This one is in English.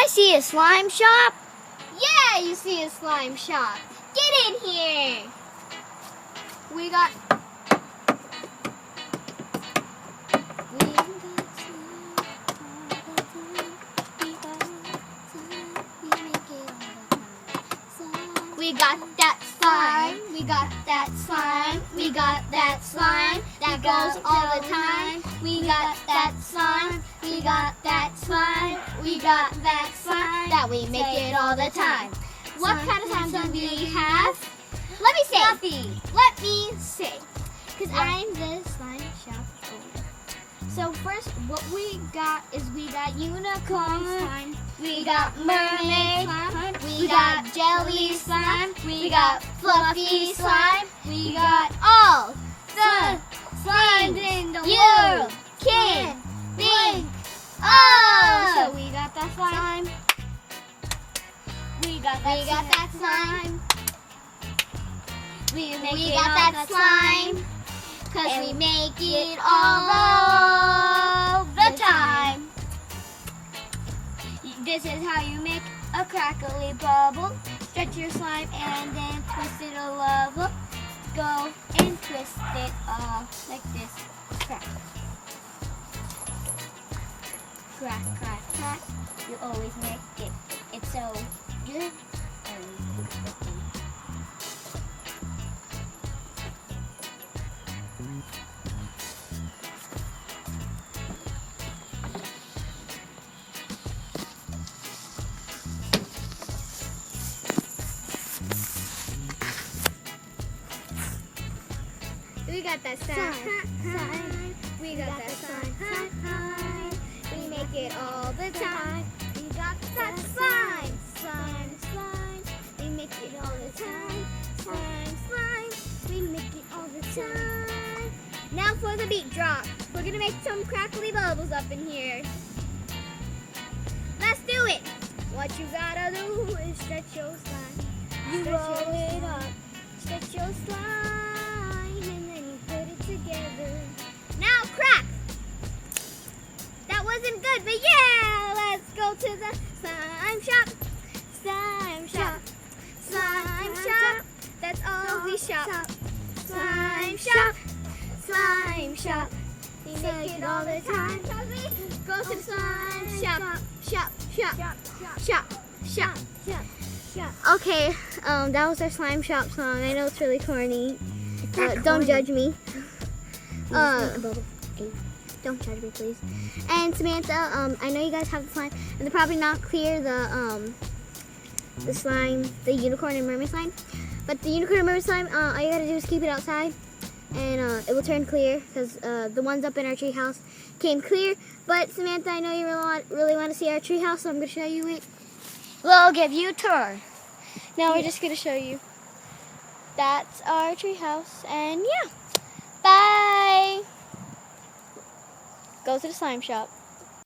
I see a slime shop? Yeah, you see a slime shop. Get in here. We got that slime. We got that slime. We got that slime that goes all the time. We got that slime. We got that slime. We got that slime that we make it all the time. What kind of slime do we have? Let me say. Let me say. Because I'm the slime shop owner. So first, what we got is we got unicorn slime. We got mermaid slime. We got jelly slime. We got fluffy slime. We got all the slime in the world can think of. So we got that slime. We got that slime. We got that slime. Cause we make it all the time. This is how you make a crackly bubble. Stretch your slime and then twist it a level. Go and twist it off like this. Crack. Crack, crack, crack. You always make it. It's so good. We got that slime. We got that slime. We make it all the time. We got that slime. We make it all the time. Slime. We make it all the time. Now for the beat drop. We're gonna make some crackly bubbles up in here. Let's do it. What you gotta do is stretch your slime. You roll it up. Stretch your slime. Together. Now crack! That wasn't good, but yeah! Let's go to the slime shop. Slime shop. Slime shop. That's all we shop. Slime shop. Slime shop. We make it all the time. Go to the slime shop. Shop. Okay, that was our slime shop song. I know it's really corny. Don't judge me. Don't judge me, please. And Samantha, I know you guys have the slime, and they're probably not clear the slime, the unicorn and mermaid slime. But the unicorn and mermaid slime, all you gotta do is keep it outside, and it will turn clear because the ones up in our tree house came clear. But Samantha, I know you really want to see our tree house, so I'm gonna show you it. We'll give you a tour. Now we're just gonna show you. That's our tree house, and yeah. Bye! Go to the slime shop.